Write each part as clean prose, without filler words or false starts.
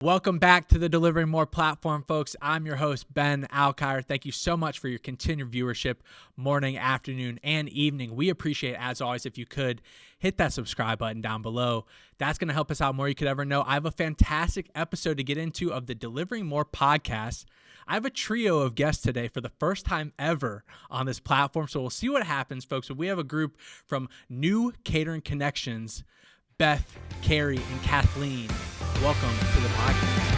Welcome back to the Deliveringmore platform, folks. I'm your host, Ben Alkire. Thank you so much for your continued viewership morning, afternoon, and evening. We appreciate it, as always, if you could hit that subscribe button down below. That's going to help us out more than you could ever know. I have a fantastic episode to get into of the Deliveringmore podcast. I have a trio of guests today for the first time ever on this platform, so we'll see what happens, folks. But we have a group from new Catering Connections, Beth, Carrie, and Kathleen. Welcome to the podcast.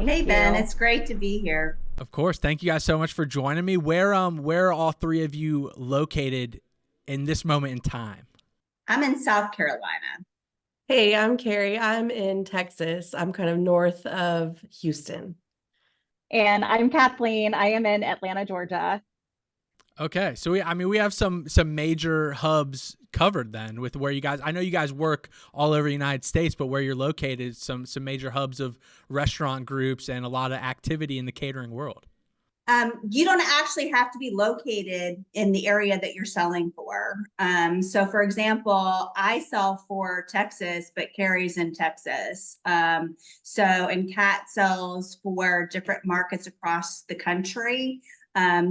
Hey Ben, it's great to be here. Of course. Thank you guys so much for joining me. Where are all three of you located in this moment in time? I'm in South Carolina. Hey, I'm Carrie. I'm in Texas. I'm kind of north of Houston. And I'm Kathleen. I am in Atlanta, Georgia. Okay, so we have some major hubs covered then with where you guys. I know you guys work all over the United States, but where you're located, some major hubs of restaurant groups and a lot of activity in the catering world. You don't actually have to be located in the area that you're selling for. So for example, I sell for Texas, but Carrie's in Texas. And Kat sells for different markets across the country.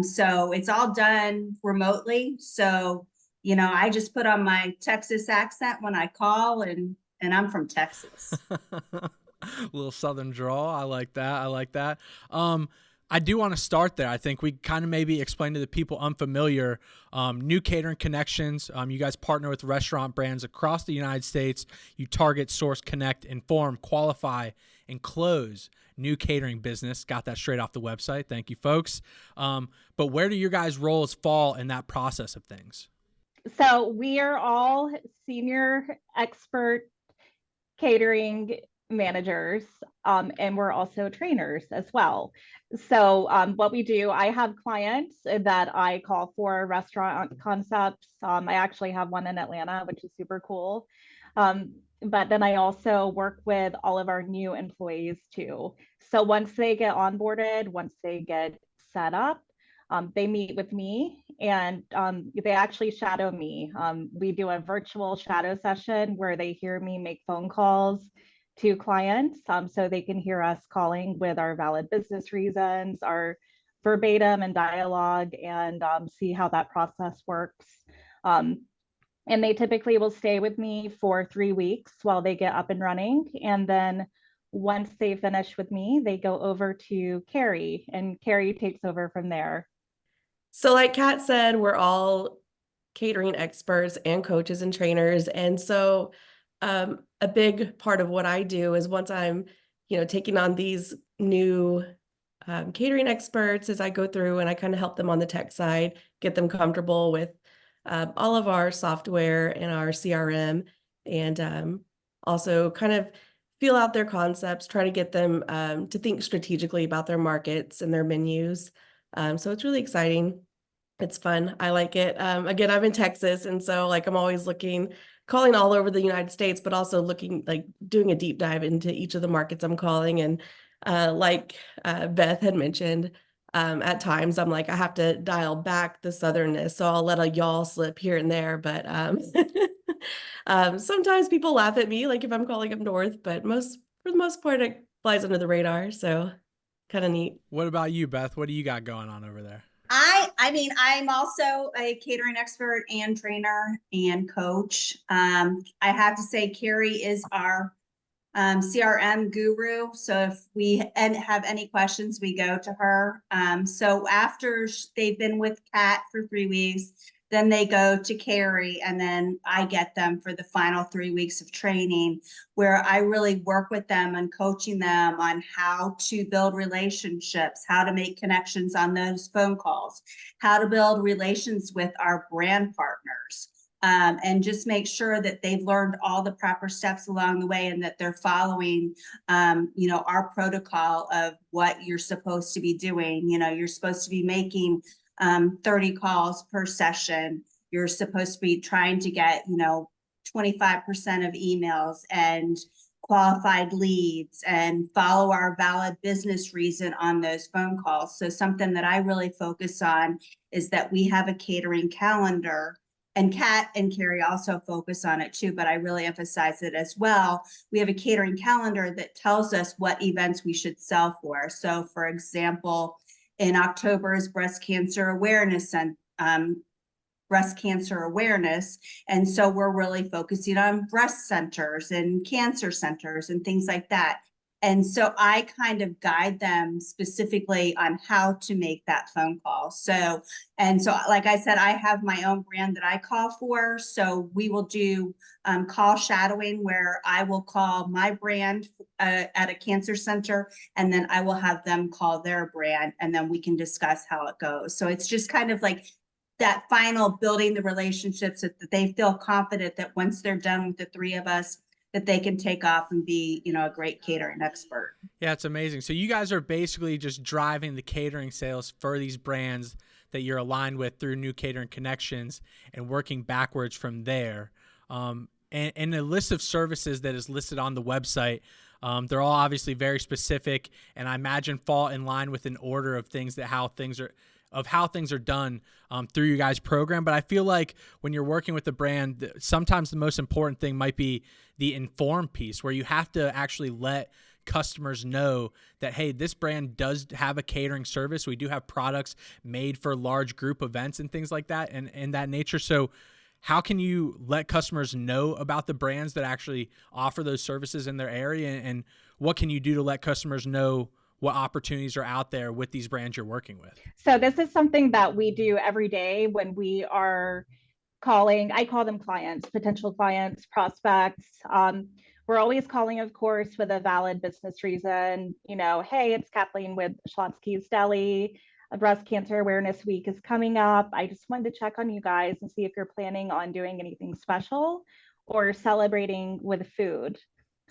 So it's all done remotely. So, I just put on my Texas accent when I call and I'm from Texas. A little Southern drawl. I like that. I do want to start there. I think we kind of maybe explain to the people unfamiliar, new Catering Connections. You guys partner with restaurant brands across the United States. You target, source, connect, inform, qualify, and close new catering business. Got that straight off the website. Thank you, folks. But where do your guys' roles fall in that process of things? So we are all senior expert catering managers, and we're also trainers as well. So what we do, I have clients that I call for restaurant concepts. I actually have one in Atlanta, which is super cool. But then I also work with all of our new employees too. So once they get onboarded, once they get set up, they meet with me and they actually shadow me. We do a virtual shadow session where they hear me make phone calls to clients, so they can hear us calling with our valid business reasons, our verbatim and dialogue, and see how that process works. And they typically will stay with me for 3 weeks while they get up and running. And then once they finish with me, they go over to Carrie, and Carrie takes over from there. So like Kat said, we're all catering experts and coaches and trainers. And so a big part of what I do is once I'm, taking on these new catering experts, as I go through and I kind of help them on the tech side, get them comfortable with all of our software and our CRM, and also kind of feel out their concepts, try to get them to think strategically about their markets and their menus. So it's really exciting. It's fun. I like it. Again, I'm in Texas, and so I'm always calling all over the United States, but also doing a deep dive into each of the markets I'm calling. And Beth had mentioned, at times I'm I have to dial back the southernness, so I'll let a y'all slip here and there. But sometimes people laugh at me, if I'm calling up north, but for the most part, it flies under the radar. So kind of neat. What about you, Beth? What do you got going on over there? I'm also a catering expert and trainer and coach. I have to say, Carrie is our CRM guru. So if we have any questions, we go to her. So after they've been with Kat for 3 weeks, then they go to Carrie, and then I get them for the final 3 weeks of training, where I really work with them and coaching them on how to build relationships, how to make connections on those phone calls, how to build relations with our brand partners, and just make sure that they've learned all the proper steps along the way and that they're following, our protocol of what you're supposed to be doing. You're supposed to be making 30 calls per session. You're supposed to be trying to get, 25% of emails and qualified leads and follow our valid business reason on those phone calls. So something that I really focus on is that we have a catering calendar, and Kat and Carrie also focus on it too, but I really emphasize it as well. We have a catering calendar that tells us what events we should sell for. So for example, in October is breast cancer awareness and breast cancer awareness. And so we're really focusing on breast centers and cancer centers and things like that. And so I kind of guide them specifically on how to make that phone call. So, like I said, I have my own brand that I call for. So we will do call shadowing, where I will call my brand at a cancer center, and then I will have them call their brand, and then we can discuss how it goes. So it's just kind of like that final building the relationships that they feel confident that once they're done with the three of us, that they can take off and be, a great catering expert. Yeah, it's amazing. So you guys are basically just driving the catering sales for these brands that you're aligned with through new Catering Connections and working backwards from there. And the list of services that is listed on the website, they're all obviously very specific, and I imagine fall in line with an order of how things are done through you guys' program. But I feel like when you're working with a brand, sometimes the most important thing might be the inform piece, where you have to actually let customers know that, hey, this brand does have a catering service. We do have products made for large group events and things like that and that nature. So how can you let customers know about the brands that actually offer those services in their area? And what can you do to let customers know what opportunities are out there with these brands you're working with? So this is something that we do every day when we are calling. I call them clients, potential clients, prospects. We're always calling, of course, with a valid business reason. Hey, it's Kathleen with Schlotzky's Deli. Breast Cancer Awareness Week is coming up. I just wanted to check on you guys and see if you're planning on doing anything special or celebrating with food.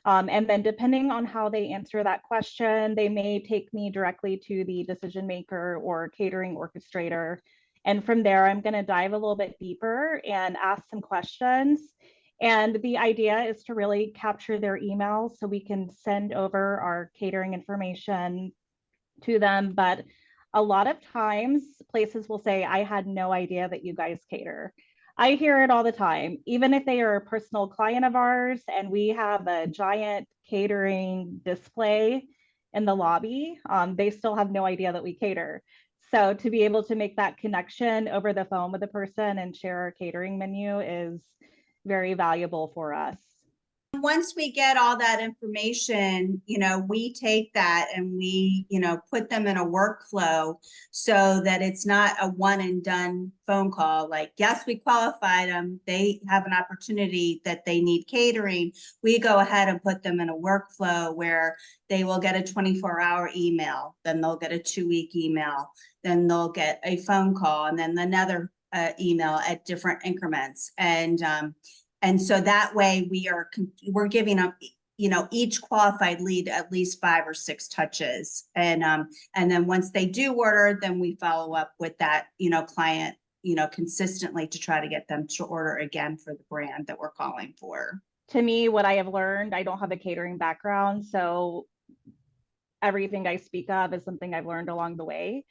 And then depending on how they answer that question, they may take me directly to the decision maker or catering orchestrator. And from there, I'm going to dive a little bit deeper and ask some questions. And the idea is to really capture their emails so we can send over our catering information to them. But a lot of times, places will say, I had no idea that you guys cater. I hear it all the time, even if they are a personal client of ours and we have a giant catering display in the lobby, they still have no idea that we cater. So to be able to make that connection over the phone with a person and share our catering menu is very valuable for us. Once we get all that information, we take that and we, put them in a workflow so that it's not a one and done phone call. Like, yes, we qualified them. They have an opportunity that they need catering. We go ahead and put them in a workflow where they will get a 24-hour email, then they'll get a 2-week email, then they'll get a phone call, and then another email at different increments. And so that way we're giving up, each qualified lead at least 5 or 6 touches. And then once they do order, then we follow up with that, client, consistently to try to get them to order again for the brand that we're calling for. To me, what I have learned, I don't have a catering background, so everything I speak of is something I've learned along the way.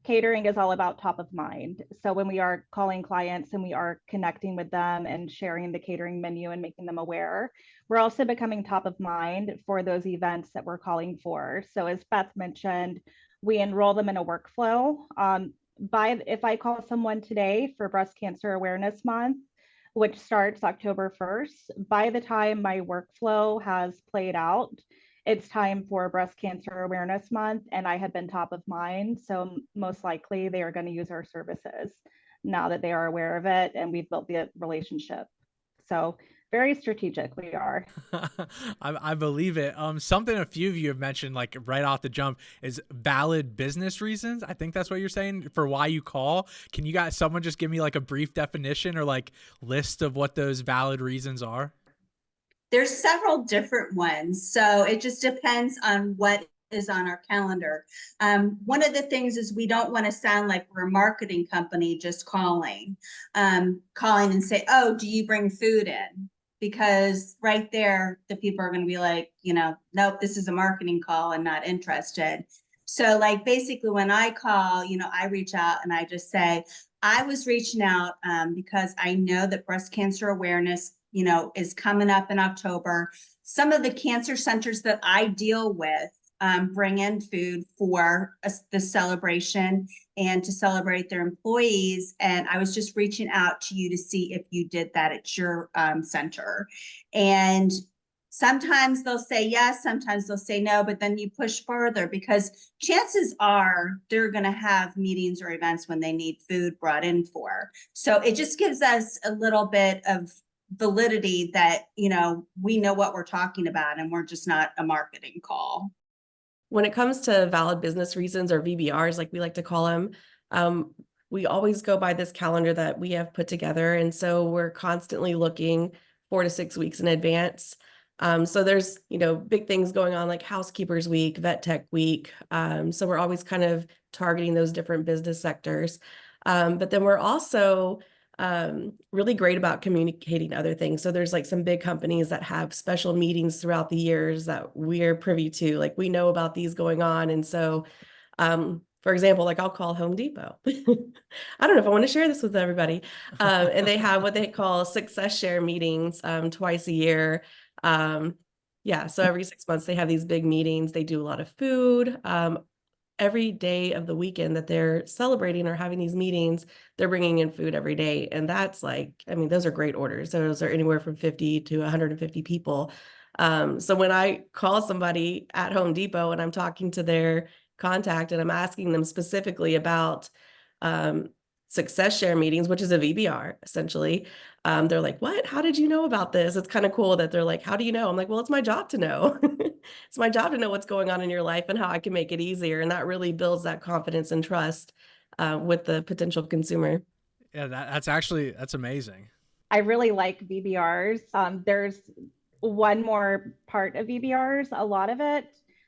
Catering is all about top of mind. So when we are calling clients and we are connecting with them and sharing the catering menu and making them aware, we're also becoming top of mind for those events that we're calling for. So as Beth mentioned, we enroll them in a workflow. If I call someone today for Breast Cancer Awareness Month, which starts October 1st, by the time my workflow has played out, it's time for Breast Cancer Awareness Month, and I have been top of mind. So most likely they are going to use our services now that they are aware of it and we've built the relationship. So Very strategic we are. I believe it. Something a few of you have mentioned, like right off the jump, is valid business reasons. I think that's what you're saying for why you call. Can you guys, someone just give me like a brief definition or like list of what those valid reasons are? There's several different ones, so it just depends on what is on our calendar. One of the things is we don't want to sound like we're a marketing company just calling and say, oh, do you bring food in? Because right there, the people are going to be like, nope, this is a marketing call and not interested. So like basically when I call, I reach out and I just say, I was reaching out because I know that breast cancer awareness, is coming up in October. Some of the cancer centers that I deal with bring in food for the celebration and to celebrate their employees. And I was just reaching out to you to see if you did that at your center. And sometimes they'll say yes, sometimes they'll say no, but then you push further because chances are they're going to have meetings or events when they need food brought in for. So it just gives us a little bit of validity that, we know what we're talking about and we're just not a marketing call. When it comes to valid business reasons, or VBRs, like we like to call them, we always go by this calendar that we have put together. And so we're constantly looking 4 to 6 weeks in advance. So there's, big things going on like Housekeepers Week, Vet Tech Week. So we're always kind of targeting those different business sectors. But then we're also really great about communicating other things. So there's like some big companies that have special meetings throughout the years that we're privy to, like we know about these going on. And so, for example, like I'll call Home Depot. I don't know if I want to share this with everybody. And they have what they call success share meetings, twice a year. Yeah. So every 6 months they have these big meetings. They do a lot of food. Every day of the weekend that they're celebrating or having these meetings, they're bringing in food every day. And that's those are great orders. Those are anywhere from 50 to 150 people. So when I call somebody at Home Depot and I'm talking to their contact and I'm asking them specifically about success share meetings, which is a VBR essentially, they're like, what? How did you know about this? It's kind of cool that they're like, how do you know? I'm like, well, it's my job to know. It's my job to know what's going on in your life and how I can make it easier. And that really builds that confidence and trust with the potential consumer. Yeah, that's amazing. I really like VBRs. There's one more part of VBRs. A lot of it,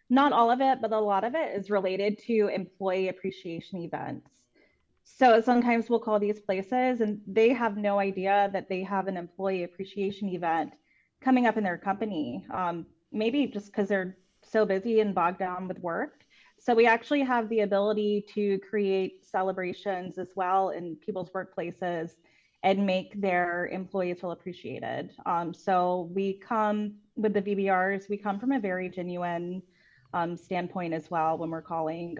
not all of it, but a lot of it is related to employee appreciation events. So sometimes we'll call these places and they have no idea that they have an employee appreciation event coming up in their company. Maybe just because they're so busy and bogged down with work. So we actually have the ability to create celebrations as well in people's workplaces and make their employees feel appreciated. So we come with the VBRs, we come from a very genuine standpoint as well when we're calling.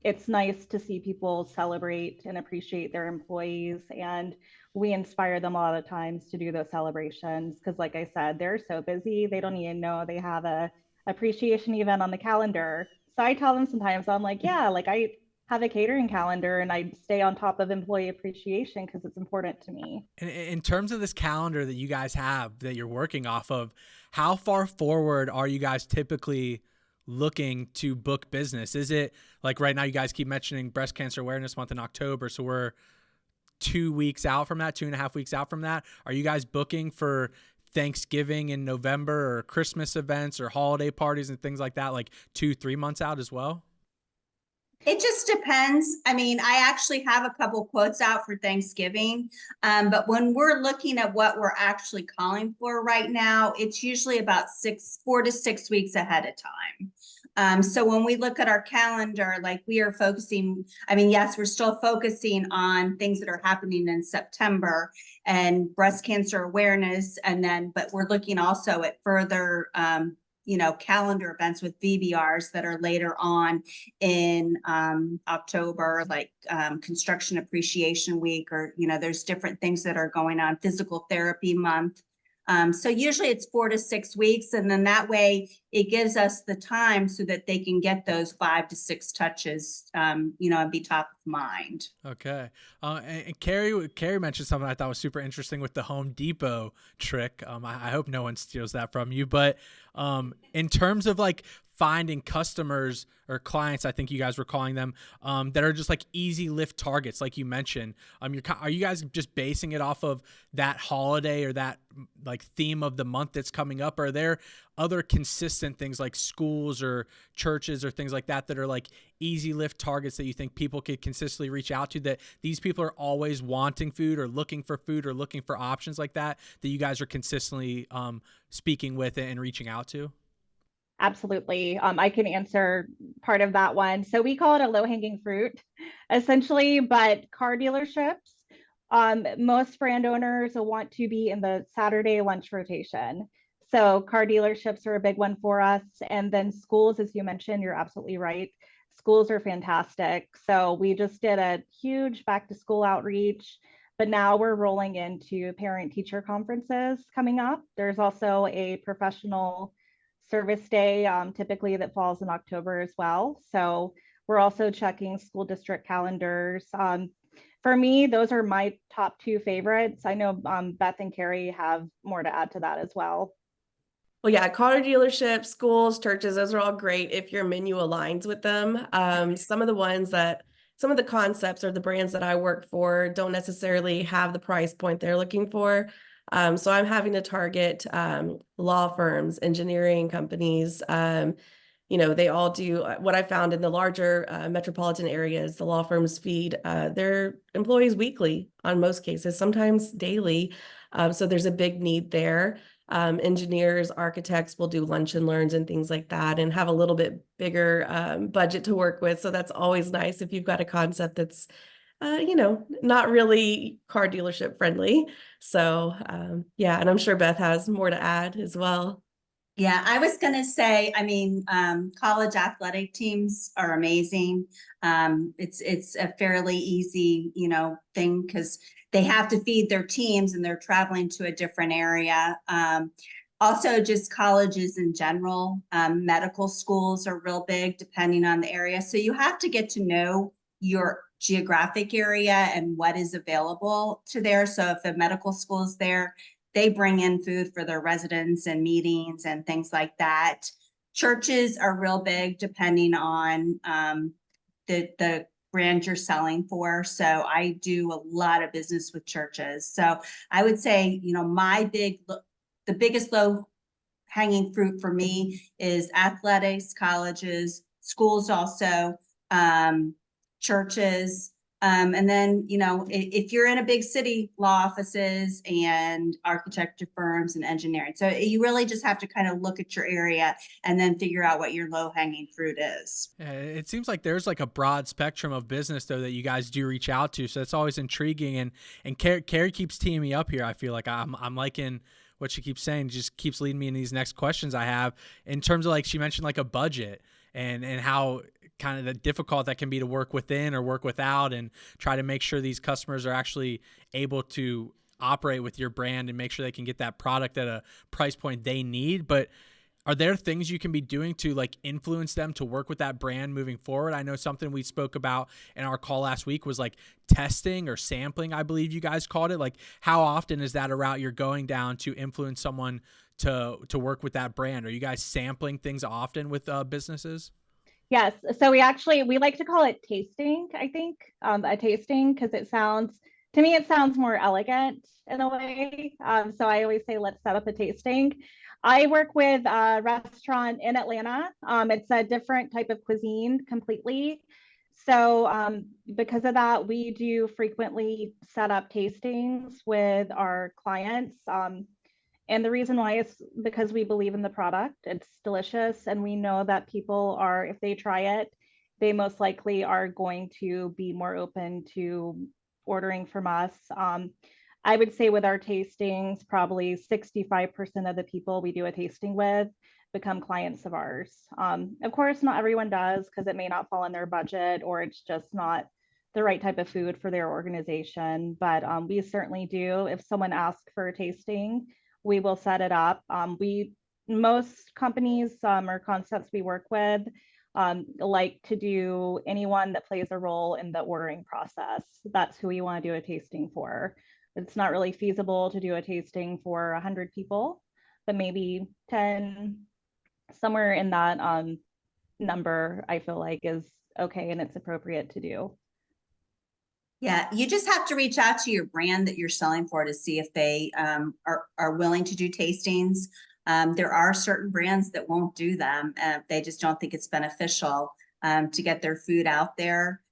It's nice to see people celebrate and appreciate their employees, and we inspire them a lot of times to do those celebrations because, like I said, they're so busy they don't even know they have a appreciation event on the calendar. So I tell them sometimes, I'm like, yeah, like I have a catering calendar and I stay on top of employee appreciation because it's important to me. In terms of this calendar that you guys have that you're working off of, how far forward are you guys typically looking to book business? Is it like right now you guys keep mentioning Breast Cancer Awareness Month in October, so we're 2 weeks out from that, 2.5 weeks out from that? Are you guys booking for Thanksgiving in November or Christmas events or holiday parties and things like that, like 2-3 months out as well? It just depends. I mean, I actually have a couple quotes out for Thanksgiving, but when we're looking at what we're actually calling for right now, it's usually about 4 to 6 weeks ahead of time. So when we look at our calendar, like we are focusing, I mean, yes, we're still focusing on things that are happening in September and breast cancer awareness, but we're looking also at further calendar events with VBRs that are later on in October, like Construction Appreciation Week, or, there's different things that are going on, Physical Therapy Month. So usually it's 4 to 6 weeks, and then that way it gives us the time so that they can get those 5 to 6 touches, and be top of mind. Okay. And Carrie mentioned something I thought was super interesting with the Home Depot trick. I hope no one steals that from you. But in terms of like finding customers or clients, I think you guys were calling them, that are just like easy lift targets, like you mentioned. Are you guys just basing it off of that holiday or that like theme of the month that's coming up? Or are there other consistent things like schools or churches or things like that that are like easy lift targets that you think people could consistently reach out to, that these people are always wanting food or looking for options like that you guys are consistently speaking with and reaching out to? Absolutely. I can answer part of that one. So we call it a low-hanging fruit, essentially, but car dealerships, most brand owners will want to be in the Saturday lunch rotation. So car dealerships are a big one for us. And then schools, as you mentioned, you're absolutely right. Schools are fantastic. So we just did a huge back to school outreach, but now we're rolling into parent teacher conferences coming up. There's also a professional service day, typically that falls in October as well. So we're also checking school district calendars. For me, those are my top 2 favorites. I know Beth and Carrie have more to add to that as well. Well, yeah, car dealerships, schools, churches, those are all great if your menu aligns with them. Some of the concepts or the brands that I work for don't necessarily have the price point they're looking for. So I'm having to target law firms, engineering companies. They all do what I found in the larger metropolitan areas. The law firms feed their employees weekly on most cases, sometimes daily. So there's a big need there. Engineers, architects will do lunch and learns and things like that and have a little bit bigger budget to work with. So that's always nice if you've got a concept that's, not really car dealership friendly. So yeah, and I'm sure Beth has more to add as well. Yeah, I was going to say, college athletic teams are amazing. It's a fairly easy, thing because they have to feed their teams and they're traveling to a different area. Also, just colleges in general, medical schools are real big depending on the area. So you have to get to know your geographic area and what is available to there. So if a medical school is there, they bring in food for their residents and meetings and things like that. Churches are real big depending on the brand you're selling for. So I do a lot of business with churches. So I would say, the biggest low hanging fruit for me is athletics, colleges, schools also, churches. And then, if you're in a big city, law offices and architecture firms and engineering. So you really just have to kind of look at your area and then figure out what your low hanging fruit is. Yeah, it seems like there's like a broad spectrum of business though that you guys do reach out to. So it's always intriguing. And Carrie keeps teeing me up here. I feel like I'm liking what she keeps saying, just keeps leading me in these next questions I have in terms of, like, she mentioned like a budget and how kind of the difficult that can be to work within or work without and try to make sure these customers are actually able to operate with your brand and make sure they can get that product at a price point they need. But are there things you can be doing to like influence them to work with that brand moving forward? I know something we spoke about in our call last week was like testing or sampling, I believe you guys called it. Like, how often is that a route you're going down to influence someone to work with that brand? Are you guys sampling things often with businesses? Yes. So we like to call it tasting, I think, a tasting, because to me, it sounds more elegant in a way. So I always say, let's set up a tasting. I work with a restaurant in Atlanta. It's a different type of cuisine completely. So because of that, we do frequently set up tastings with our clients. And the reason why is because we believe in the product. It's delicious. And we know that people are, if they try it, they most likely are going to be more open to ordering from us. I would say with our tastings, probably 65% of the people we do a tasting with become clients of ours. Of course, not everyone does because it may not fall in their budget or it's just not the right type of food for their organization. But we certainly do. If someone asks for a tasting, we will set it up. Most companies or concepts we work with like to do anyone that plays a role in the ordering process. That's who we want to do a tasting for. It's not really feasible to do a tasting for 100 people, but maybe 10, somewhere in that number, I feel like is okay and it's appropriate to do. Yeah, you just have to reach out to your brand that you're selling for to see if they are willing to do tastings. There are certain brands that won't do them. They just don't think it's beneficial to get their food out there.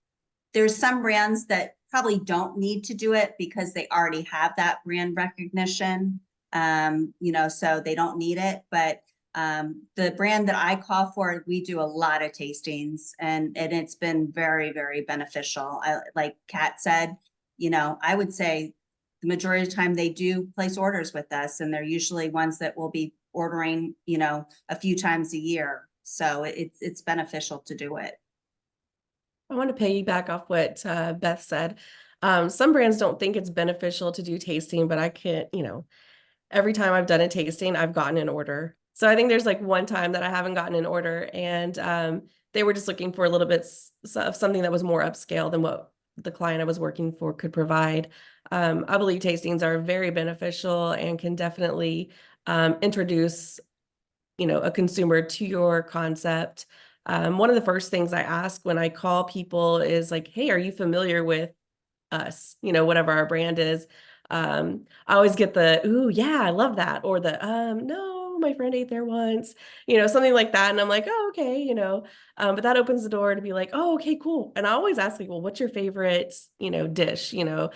There's some brands that probably don't need to do it because they already have that brand recognition, so they don't need it. But the brand that I call for, we do a lot of tastings and it's been very, very beneficial. Like Kat said, I would say the majority of the time they do place orders with us, and they're usually ones that will be ordering, a few times a year. So it's beneficial to do it. I want to piggyback off what Beth said. Some brands don't think it's beneficial to do tasting, but I can't, every time I've done a tasting, I've gotten an order. So I think there's like one time that I haven't gotten an order, and they were just looking for a little bit of something that was more upscale than what the client I was working for could provide. I believe tastings are very beneficial and can definitely introduce, a consumer to your concept. One of the first things I ask when I call people is like, hey, are you familiar with us? Whatever our brand is. I always get the, ooh, yeah, I love that. Or the, no, my friend ate there once, something like that. And I'm like, oh, okay, but that opens the door to be like, oh, okay, cool. And I always ask like, well, what's your favorite, dish, so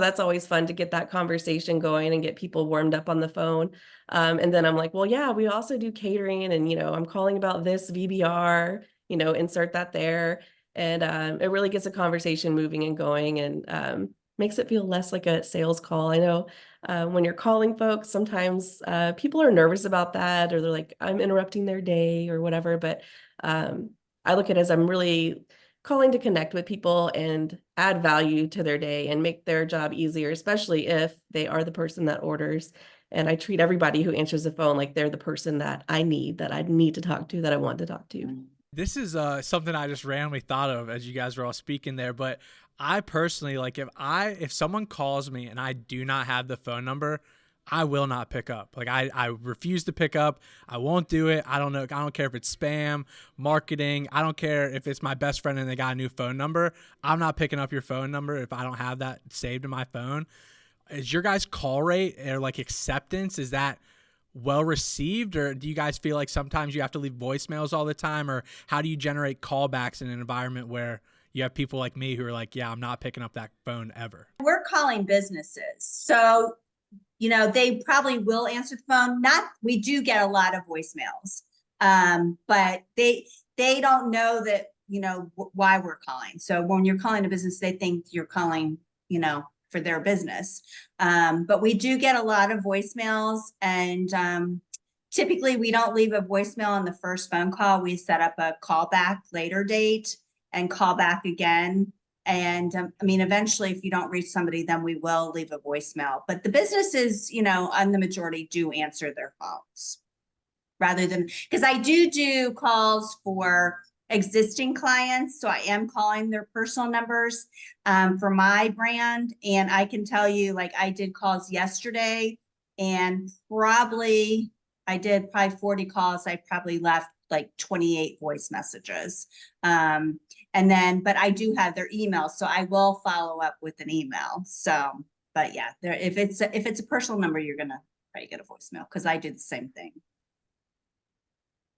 that's always fun to get that conversation going and get people warmed up on the phone. And then I'm like, well, yeah, we also do catering and, I'm calling about this VBR, insert that there. And it really gets a conversation moving and going, and makes it feel less like a sales call. I know when you're calling folks, sometimes people are nervous about that, or they're like, I'm interrupting their day or whatever. But I look at it as I'm really calling to connect with people and add value to their day and make their job easier, especially if they are the person that orders. And I treat everybody who answers the phone like they're the person that I need to talk to, that I want to talk to. This is something I just randomly thought of as you guys were all speaking there, but I personally, like, if someone calls me and I do not have the phone number, I will not pick up. Like, I refuse to pick up. I won't do it. I don't know. I don't care if it's spam, marketing. I don't care if it's my best friend and they got a new phone number. I'm not picking up your phone number if I don't have that saved in my phone. Is your guys' call rate or like acceptance, is that well received, or do you guys feel like sometimes you have to leave voicemails all the time, or how do you generate callbacks in an environment where you have people like me who are like, yeah, I'm not picking up that phone ever? We're calling businesses, so they probably will answer the phone. We do get a lot of voicemails, but they don't know that why we're calling. So when you're calling a business, they think you're calling for their business. But we do get a lot of voicemails, and typically we don't leave a voicemail on the first phone call. We set up a callback later date and call back again. And eventually if you don't reach somebody, then we will leave a voicemail. But the businesses, on the majority, do answer their phones rather than, because I do calls for existing clients. So I am calling their personal numbers for my brand. And I can tell you, like, I did calls yesterday, and I did probably 40 calls. I probably left like 28 voice messages. But I do have their email, so I will follow up with an email. So, but yeah, if it's a personal number, you're going to probably get a voicemail, because I did the same thing.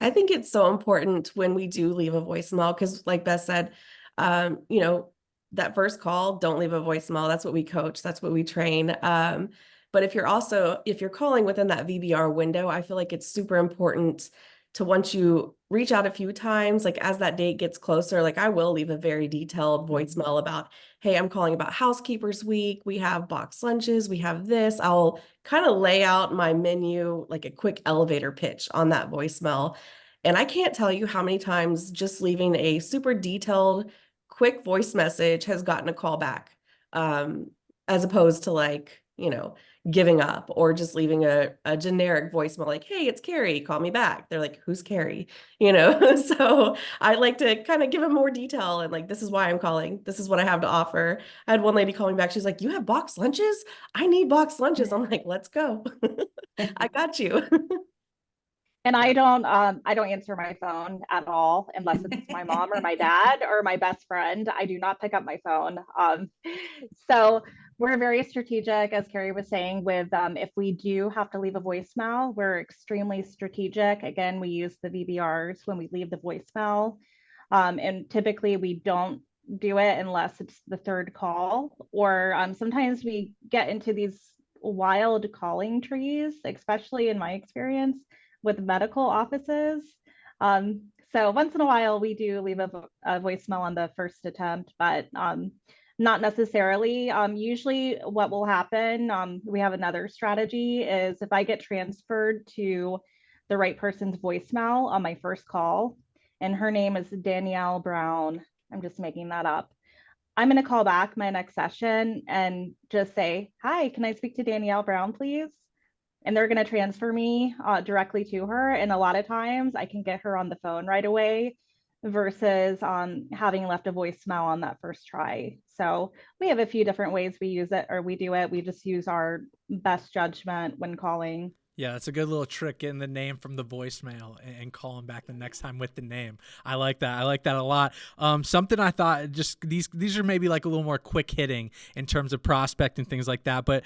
I think it's so important when we do leave a voicemail, because like Beth said, that first call, don't leave a voicemail. That's what we coach. That's what we train. But if you're calling within that VBR window, I feel like it's super important to, once you reach out a few times, like as that date gets closer, like I will leave a very detailed voicemail about, hey, I'm calling about Housekeepers Week. We have box lunches. We have this. I'll kind of lay out my menu, like a quick elevator pitch on that voicemail. And I can't tell you how many times just leaving a super detailed, quick voice message has gotten a call back, as opposed to like, giving up or just leaving a generic voicemail like, hey, it's Carrie, call me back. They're like, who's Carrie? So I like to kind of give them more detail and like, this is why I'm calling. This is what I have to offer. I had one lady call me back. She's like, you have boxed lunches? I need boxed lunches. I'm like, let's go. I got you. And I don't answer my phone at all unless it's my mom or my dad or my best friend. I do not pick up my phone. So we're very strategic, as Carrie was saying, with if we do have to leave a voicemail, we're extremely strategic. Again, we use the VBRs when we leave the voicemail. And typically we don't do it unless it's the third call, or sometimes we get into these wild calling trees, especially in my experience with medical offices. So once in a while we do leave a voicemail on the first attempt, but not necessarily. Usually what will happen, we have another strategy, is if I get transferred to the right person's voicemail on my first call, and her name is Danielle Brown, I'm just making that up, I'm going to call back my next session and just say, hi, can I speak to Danielle Brown, please? And they're going to transfer me directly to her. And a lot of times I can get her on the phone right away versus having left a voicemail on that first try. So we have a few different ways we use it, or we do it. We just use our best judgment when calling. Yeah, that's a good little trick, getting the name from the voicemail and calling back the next time with the name. I like that. I like that a lot. Something I thought, just these are maybe like a little more quick hitting in terms of prospect and things like that. But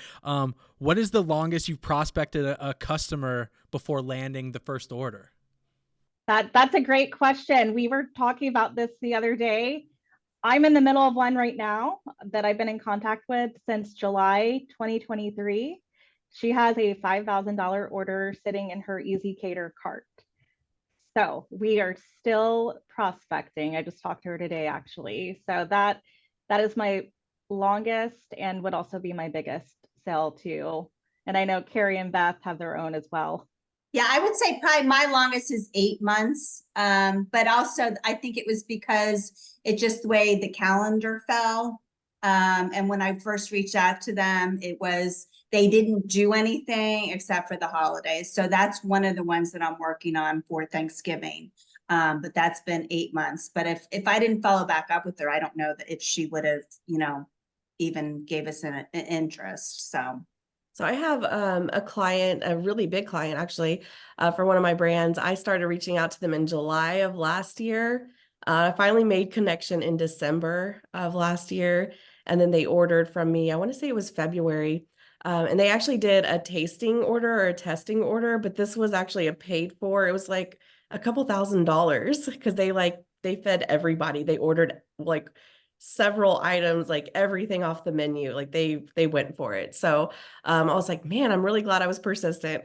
what is the longest you've prospected a customer before landing the first order? That's a great question. We were talking about this the other day. I'm in the middle of one right now that I've been in contact with since July 2023. She has a $5,000 order sitting in her Easy Cater cart. So we are still prospecting. I just talked to her today, actually. So that is my longest and would also be my biggest sale too. And I know Carrie and Beth have their own as well. Yeah, I would say probably my longest is 8 months. But also I think it was because it just the way the calendar fell. And when I first reached out to them, they didn't do anything except for the holidays. So that's one of the ones that I'm working on for Thanksgiving. But that's been 8 months. But if I didn't follow back up with her, I don't know that if she would have, even gave us an interest. So I have a client, a really big client actually, for one of my brands. I started reaching out to them in July of last year. I finally made connection in December of last year, and then they ordered from me. I want to say it was February, and they actually did a tasting order or a testing order, but this was actually a paid for. It was like a couple $1,000s because they fed everybody. They ordered like several items, like everything off the menu, like they went for it. So I was like, man, I'm really glad I was persistent.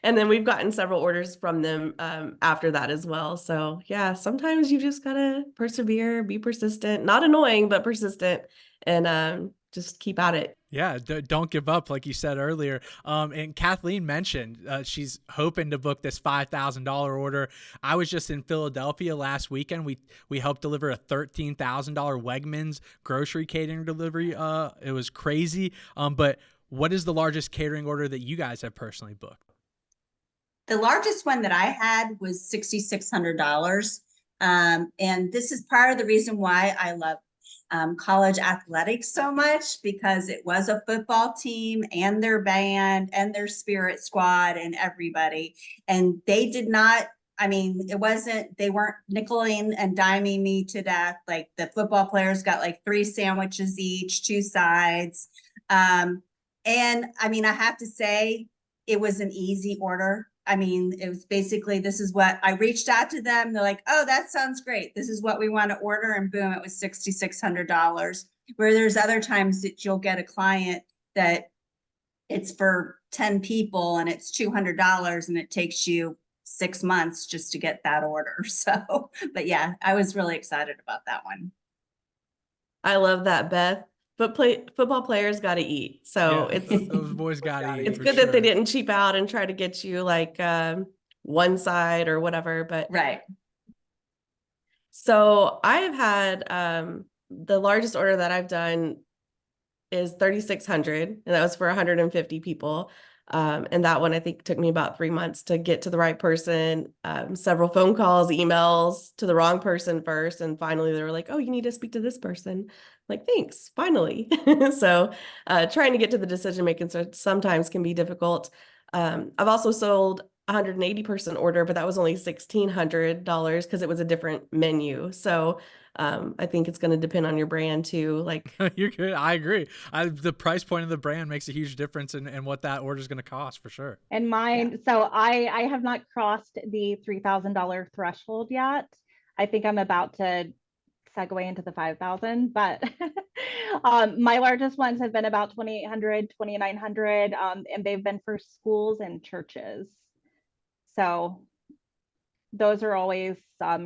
And then we've gotten several orders from them after that as well. So yeah, sometimes you just gotta persevere, be persistent, not annoying, but persistent, and just keep at it. Yeah, don't give up, like you said earlier. And Kathleen mentioned she's hoping to book this $5,000 order. I was just in Philadelphia last weekend. We helped deliver a $13,000 Wegmans grocery catering delivery. It was crazy. But what is the largest catering order that you guys have personally booked? The largest one that I had was $6,600. And this is part of the reason why I love college athletics so much, because it was a football team and their band and their spirit squad and everybody. And they did not, they weren't nickeling and diming me to death. Like the football players got like 3 sandwiches each, 2 sides. And I have to say, it was an easy order. It was basically, this is what I reached out to them. They're like, oh, that sounds great. This is what we want to order. And boom, it was $6,600. Where there's other times that you'll get a client that it's for 10 people and it's $200 and it takes you 6 months just to get that order. So, but yeah, I was really excited about that one. I love that, Beth. But football players got to eat. So Yeah, it's those boys got to eat. it's for good that they sure. didn't cheap out and try to get you like one side or whatever. But Right. so I've had the largest order that I've done is 3,600, and that was for 150 people. And that one I think took me about 3 months to get to the right person, several phone calls, emails to the wrong person first. And finally they were like, oh, you need to speak to this person. Like, thanks, finally. So trying to get to the decision making sometimes can be difficult. I've also sold 180-person order, but that was only $1,600 because it was a different menu. So I think it's going to depend on your brand too. Like, You're good. I agree. The price point of the brand makes a huge difference in what that order is going to cost for sure. And mine, so I have not crossed the $3,000 threshold yet. I think I'm about to segue into the 5,000, but my largest ones have been about 2,800, 2,900, and they've been for schools and churches. So those are always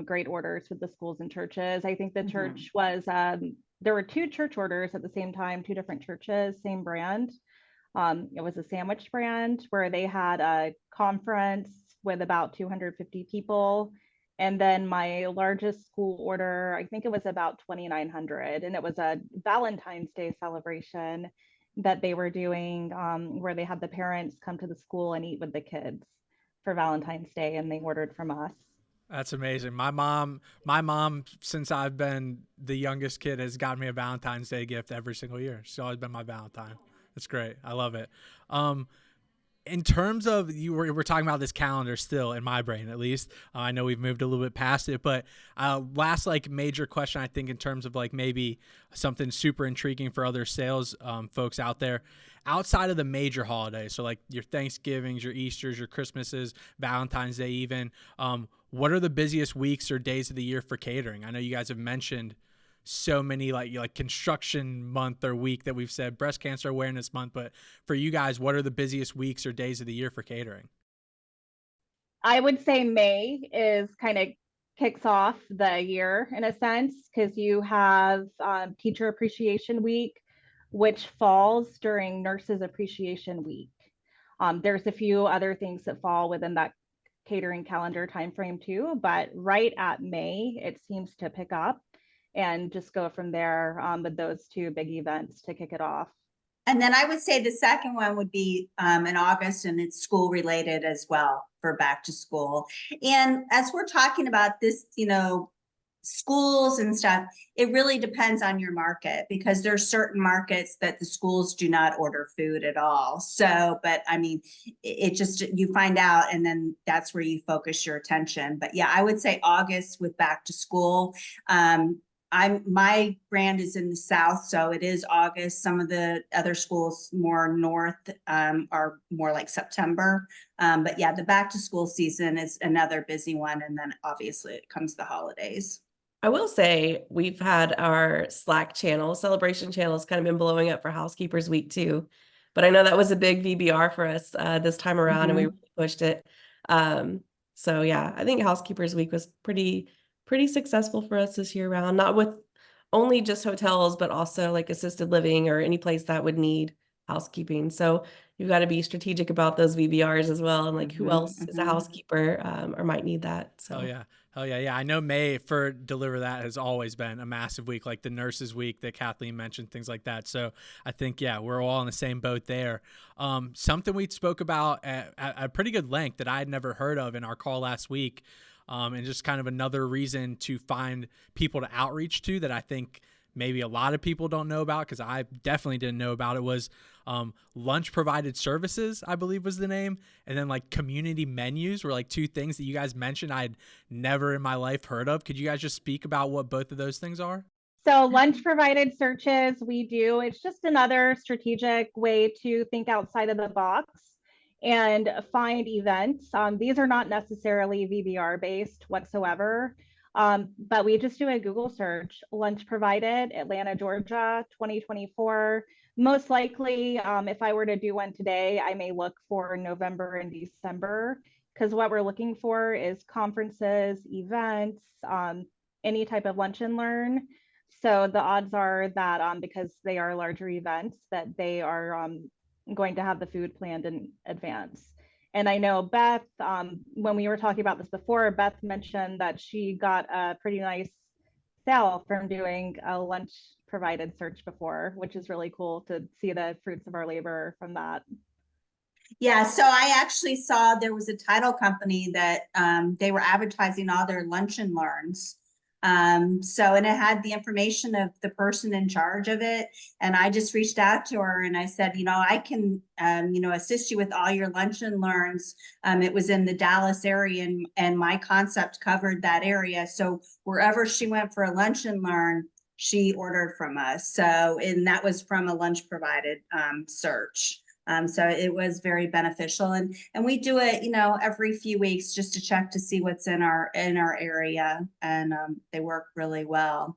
great orders with the schools and churches. I think the church was, there were 2 church orders at the same time, 2 different churches, same brand. It was a sandwich brand where they had a conference with about 250 people. And then my largest school order, I think it was about 2,900. And it was a Valentine's Day celebration that they were doing where they had the parents come to the school and eat with the kids for Valentine's Day. And they ordered from us. That's amazing. My mom, since I've been the youngest kid, has gotten me a Valentine's Day gift every single year. She's always been my Valentine. That's great. I love it. In terms of we're talking about this calendar still in my brain, at least. I know we've moved a little bit past it, but last like major question, I think in terms of like maybe something super intriguing for other sales folks out there outside of the major holidays. So like your Thanksgivings, your Easters, your Christmases, Valentine's Day, even, what are the busiest weeks or days of the year for catering? I know you guys have mentioned so many like construction month or week that we've said breast cancer awareness month, but for you guys, what are the busiest weeks or days of the year for catering? I would say May is kind of kicks off the year in a sense because you have Teacher Appreciation Week, which falls during Nurses Appreciation Week. There's a few other things that fall within that catering calendar timeframe too, but right at May, it seems to pick up and just go from there with those 2 big events to kick it off. And then I would say the second one would be in August, and it's school related as well for back to school. And as we're talking about this, schools and stuff, it really depends on your market because there's certain markets that the schools do not order food at all. So, but I mean, it just, you find out and then that's where you focus your attention. But yeah, I would say August with back to school. My brand is in the South, so it is August. Some of the other schools more north are more like September. But yeah, the back to school season is another busy one. And then obviously it comes the holidays. I will say we've had our Slack channel, celebration channels kind of been blowing up for Housekeepers Week too. But I know that was a big VBR for us this time around and we really pushed it. So yeah, I think Housekeepers Week was pretty successful for us this year round, not with only just hotels, but also like assisted living or any place that would need housekeeping. So you've got to be strategic about those VBRs as well. And like who else is a housekeeper or might need that. So Oh yeah. Oh yeah. Yeah. I know May for Deliver That has always been a massive week, like the nurses week that Kathleen mentioned, things like that. So I think, yeah, we're all in the same boat there. Something we spoke about at a pretty good length that I had never heard of in our call last week. And just kind of another reason to find people to outreach to that I think maybe a lot of people don't know about, because I definitely didn't know about it, was lunch provided services, I believe was the name. And then like community menus were like 2 things that you guys mentioned I'd never in my life heard of. Could you guys just speak about what both of those things are? So lunch provided searches, we do. It's just another strategic way to think outside of the box and find events. These are not necessarily VBR based whatsoever, but we just do a Google search, lunch provided, Atlanta, Georgia, 2024. Most likely, if I were to do one today, I may look for November and December, because what we're looking for is conferences, events, any type of lunch and learn. So the odds are that because they are larger events, that they are going to have the food planned in advance. And I know Beth, when we were talking about this before, Beth mentioned that she got a pretty nice sale from doing a lunch provided search before, which is really cool to see the fruits of our labor from that. Yeah, so I actually saw there was a title company that they were advertising all their lunch and learns. And it had the information of the person in charge of it. And I just reached out to her and I said, I can, assist you with all your lunch and learns. It was in the Dallas area and my concept covered that area. So wherever she went for a lunch and learn, she ordered from us. And that was from a lunch provided search. So it was very beneficial, and we do it, every few weeks just to check to see what's in our area, and they work really well.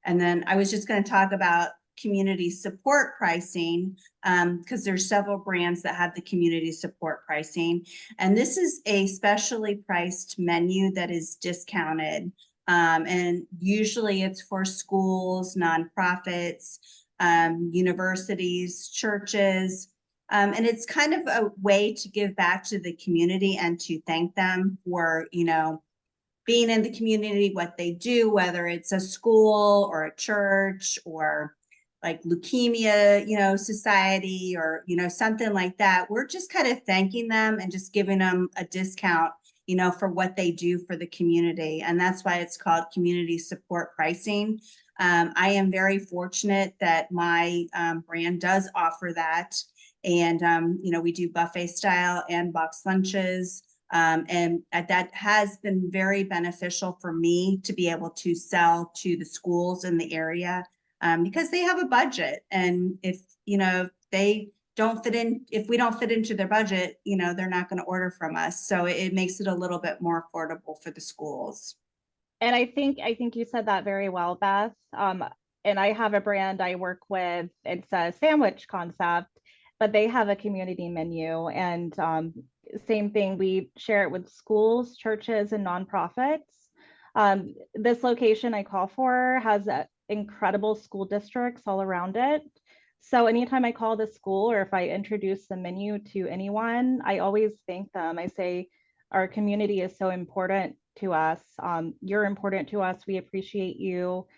And then I was just going to talk about community support pricing, because there's several brands that have the community support pricing, and this is a specially priced menu that is discounted, and usually it's for schools, nonprofits, universities, churches. And it's kind of a way to give back to the community and to thank them for, being in the community, what they do, whether it's a school or a church or like leukemia, society or, something like that. We're just kind of thanking them and just giving them a discount, for what they do for the community. And that's why it's called community support pricing. I am very fortunate that my brand does offer that. And, we do buffet style and box lunches. And that has been very beneficial for me to be able to sell to the schools in the area, because they have a budget. And if, they don't fit in, if we don't fit into their budget, they're not going to order from us. So it makes it a little bit more affordable for the schools. And I think you said that very well, Beth. And I have a brand I work with. It's a sandwich concept, but they have a community menu, and same thing. We share it with schools, churches, and nonprofits. This location I call for has incredible school districts all around it. So anytime I call the school or if I introduce the menu to anyone, I always thank them. I say, our community is so important to us. You're important to us. We appreciate you.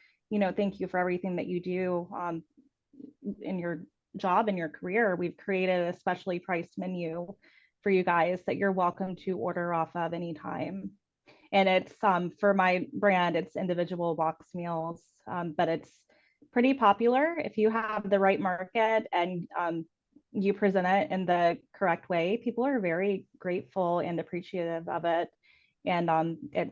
Thank you for everything that you do in your job and your career. We've created a specially priced menu for you guys that you're welcome to order off of anytime. And it's for my brand, it's individual box meals, but it's pretty popular if you have the right market and you present it in the correct way. People are very grateful and appreciative of it. And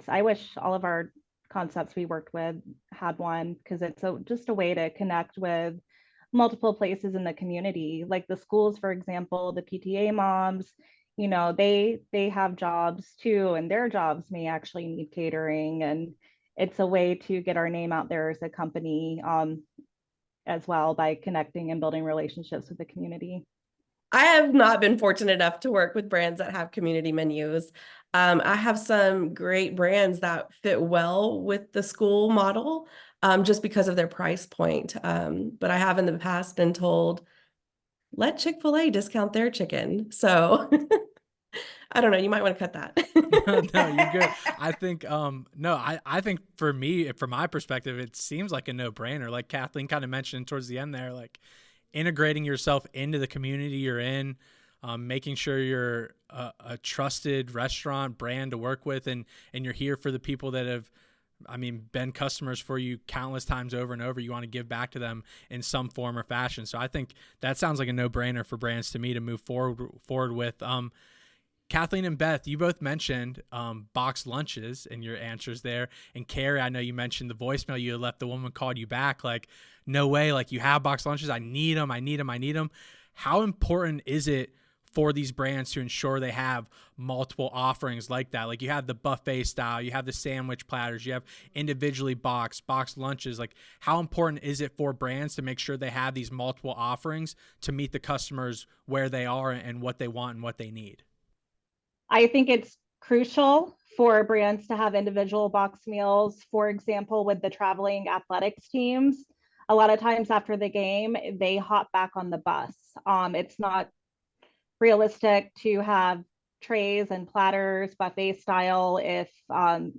I wish all of our concepts we worked with had one, because it's just a way to connect with multiple places in the community, like the schools, for example, the PTA moms, they have jobs too, and their jobs may actually need catering. And it's a way to get our name out there as a company as well, by connecting and building relationships with the community. I have not been fortunate enough to work with brands that have community menus. I have some great brands that fit well with the school model, just because of their price point. But I have in the past been told, let Chick-fil-A discount their chicken. So I don't know, you might want to cut that. No, you're good. I think no, I think for me, from my perspective, it seems like a no-brainer. Like Kathleen kind of mentioned towards the end there, like integrating yourself into the community you're in, making sure you're a trusted restaurant brand to work with, and you're here for the people that have, been customers for you countless times over and over. You want to give back to them in some form or fashion. So I think that sounds like a no-brainer for brands to me to move forward with. Kathleen and Beth, you both mentioned box lunches in your answers there. And Carrie, I know you mentioned the voicemail you had left. The woman called you back like, no way, like you have box lunches. I need them. I need them. I need them. How important is it for these brands to ensure they have multiple offerings like that? Like you have the buffet style, you have the sandwich platters, you have individually box lunches. Like how important is it for brands to make sure they have these multiple offerings to meet the customers where they are and what they want and what they need? I think it's crucial for brands to have individual box meals. For example, with the traveling athletics teams, a lot of times after the game, they hop back on the bus. It's not realistic to have trays and platters, buffet style, if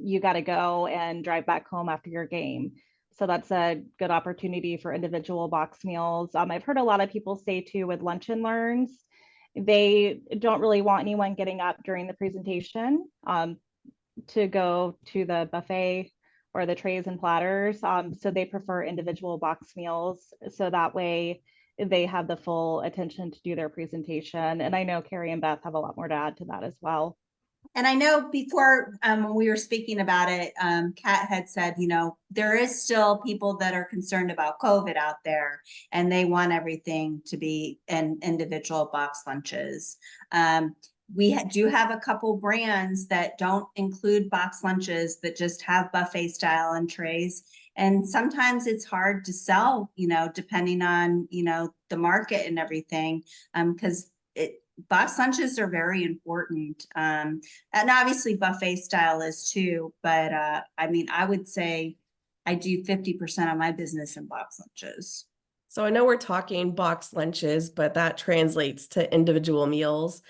you got to go and drive back home after your game. So that's a good opportunity for individual box meals. I've heard a lot of people say too with lunch and learns, they don't really want anyone getting up during the presentation to go to the buffet or the trays and platters. So they prefer individual box meals. So that way they have the full attention to do their presentation. And I know Carrie and Beth have a lot more to add to that as well. And I know before when we were speaking about it, Kat had said, there is still people that are concerned about COVID out there, and they want everything to be in individual box lunches. We do have a couple brands that don't include box lunches, that just have buffet style and trays. And sometimes it's hard to sell, depending on, the market and everything, because box lunches are very important. And obviously buffet style is too, but I would say I do 50% of my business in box lunches. So I know we're talking box lunches, but that translates to individual meals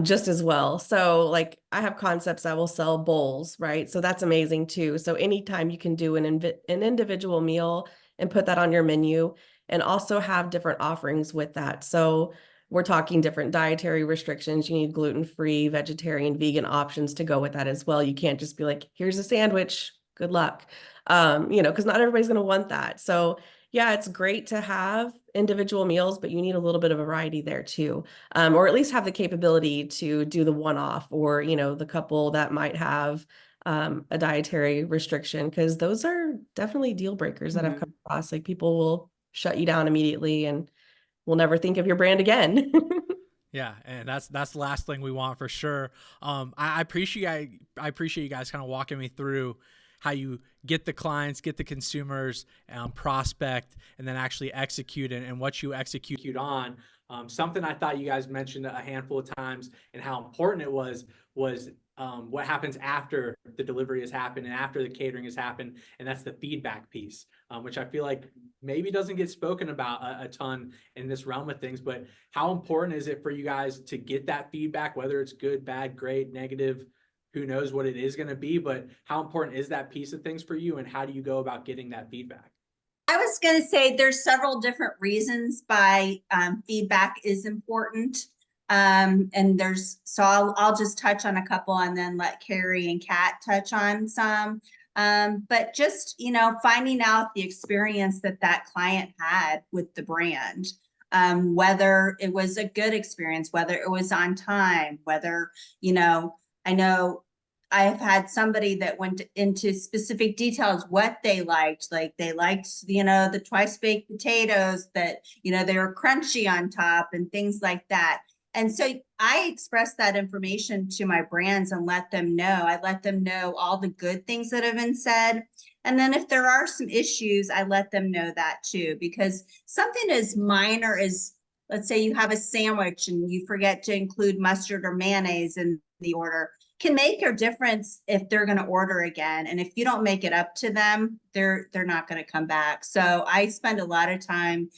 just as well. So like I have concepts that will sell bowls, right? So that's amazing too. So anytime you can do an individual meal and put that on your menu, and also have different offerings with that. So we're talking different dietary restrictions. You need gluten-free, vegetarian, vegan options to go with that as well. You can't just be like, here's a sandwich, good luck. Because not everybody's going to want that. So yeah, it's great to have individual meals, but you need a little bit of variety there too. Or at least have the capability to do the one-off, or, the couple that might have a dietary restriction, because those are definitely deal breakers that have come across. Like people will shut you down immediately and will never think of your brand again. Yeah, and that's the last thing we want for sure. I appreciate you guys kind of walking me through how you get the clients, get the consumers, prospect, and then actually execute and what you execute on. Something I thought you guys mentioned a handful of times and how important it was what happens after the delivery has happened and after the catering has happened, and that's the feedback piece, which I feel like maybe doesn't get spoken about a ton in this realm of things. But how important is it for you guys to get that feedback, whether it's good, bad, great, negative? Who knows what it is going to be, but how important is that piece of things for you, and how do you go about getting that feedback? I was going to say there's several different reasons why feedback is important. And I'll just touch on a couple and then let Carrie and Kat touch on some. But just, finding out the experience that client had with the brand, whether it was a good experience, whether it was on time, whether, I know I've had somebody that went into specific details, what they liked. Like they liked, the twice baked potatoes that, they were crunchy on top and things like that. And so I express that information to my brands and let them know. I let them know all the good things that have been said. And then if there are some issues, I let them know that too, because something as minor as, let's say you have a sandwich and you forget to include mustard or mayonnaise in the order, can make a difference if they're going to order again. And if you don't make it up to them, they're not going to come back. So I spend a lot of time,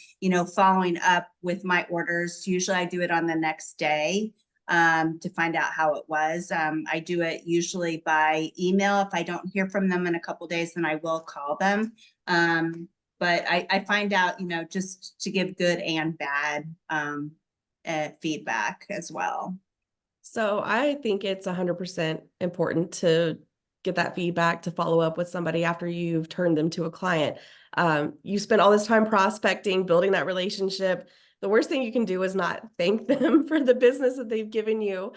following up with my orders. Usually I do it on the next day to find out how it was. I do it usually by email. If I don't hear from them in a couple of days, then I will call them. But I find out, just to give good and bad feedback as well. So I think it's 100% important to get that feedback, to follow up with somebody after you've turned them to a client. You spend all this time prospecting, building that relationship. The worst thing you can do is not thank them for the business that they've given you.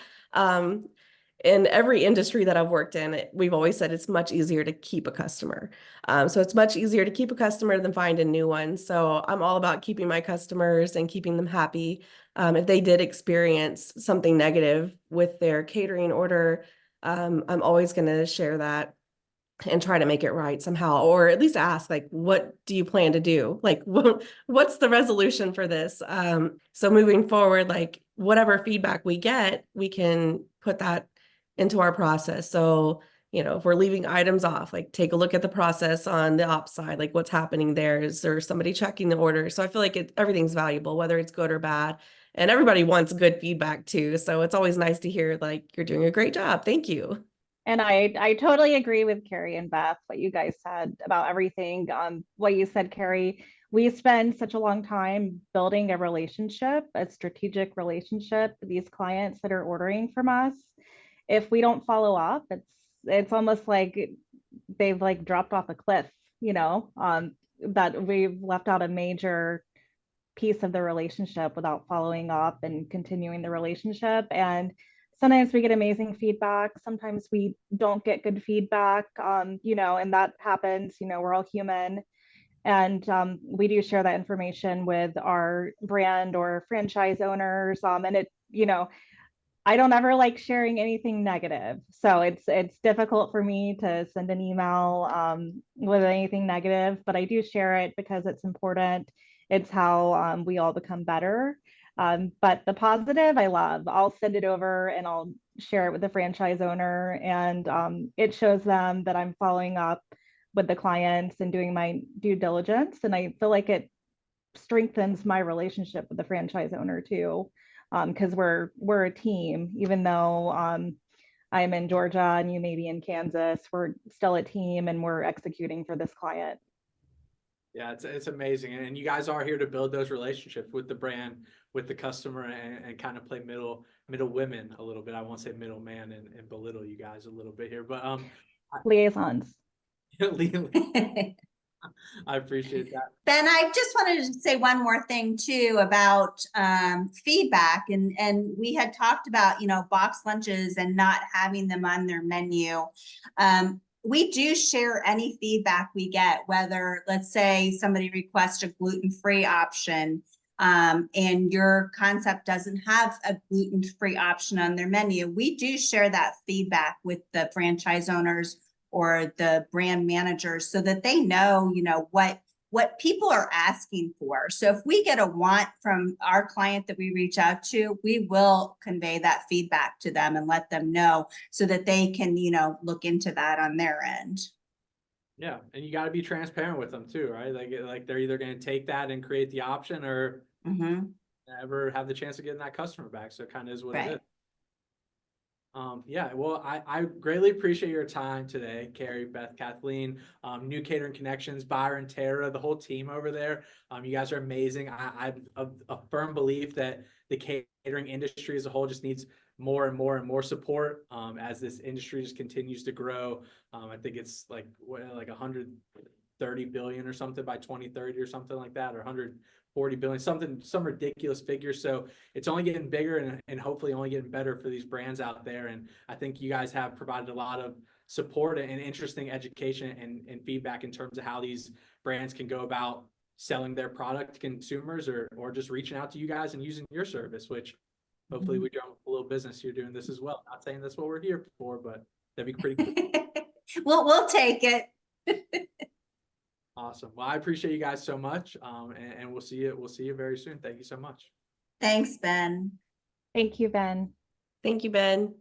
In every industry that I've worked in, we've always said it's much easier to keep a customer. So it's much easier to keep a customer than find a new one. So I'm all about keeping my customers and keeping them happy. If they did experience something negative with their catering order, I'm always going to share that and try to make it right somehow, or at least ask, like, what do you plan to do? Like, what's the resolution for this? So moving forward, like whatever feedback we get, we can put that into our process. So, if we're leaving items off, like take a look at the process on the ops side, like what's happening there. Is there somebody checking the order? So I feel like everything's valuable, whether it's good or bad. And everybody wants good feedback too. So it's always nice to hear like, you're doing a great job. Thank you. And I totally agree with Carrie and Beth, what you guys said about everything. What you said, Carrie, we spend such a long time building a relationship, a strategic relationship with these clients that are ordering from us. If we don't follow up, it's almost like they've like dropped off a cliff, that we've left out a major piece of the relationship without following up and continuing the relationship. And sometimes we get amazing feedback. Sometimes we don't get good feedback, and that happens, we're all human. And we do share that information with our brand or franchise owners. And I don't ever like sharing anything negative. So it's difficult for me to send an email with anything negative, but I do share it because it's important. It's how we all become better. But the positive, I love. I'll send it over and I'll share it with the franchise owner, and it shows them that I'm following up with the clients and doing my due diligence. And I feel like it strengthens my relationship with the franchise owner too, because we're a team. Even though I'm in Georgia and you may be in Kansas, we're still a team and we're executing for this client. Yeah, it's amazing. And you guys are here to build those relationships with the brand, with the customer, and kind of play middle women a little bit. I won't say middle man and belittle you guys a little bit here, but Liaisons. I appreciate that. Ben, I just wanted to say one more thing too about feedback, and we had talked about box lunches and not having them on their menu. We do share any feedback we get, whether let's say somebody requests a gluten-free option, and your concept doesn't have a gluten-free option on their menu. We do share that feedback with the franchise owners or the brand managers so that they know, what people are asking for. So if we get a want from our client that we reach out to, we will convey that feedback to them and let them know so that they can, look into that on their end. Yeah, and you got to be transparent with them too, right? Like they're either going to take that and create the option or never have the chance of getting that customer back. So it kind of is what it is. Yeah, well, I greatly appreciate your time today, Carrie, Beth, Kathleen, New Catering Connections, Byron, Tara, the whole team over there. You guys are amazing. I'm a firm belief that the catering industry as a whole just needs more and more and more support as this industry just continues to grow. I think it's like 130 billion or something by 2030 or something like that, or 140 billion, some ridiculous figure. So it's only getting bigger and hopefully only getting better for these brands out there. And I think you guys have provided a lot of support and interesting education and feedback in terms of how these brands can go about selling their product to consumers or just reaching out to you guys and using your service, which hopefully we drum up a little business here doing this as well. Not saying that's what we're here for, but that'd be pretty cool. We'll take it. Awesome. Well, I appreciate you guys so much. And we'll see you very soon. Thank you so much. Thanks, Ben. Thank you, Ben. Thank you, Ben.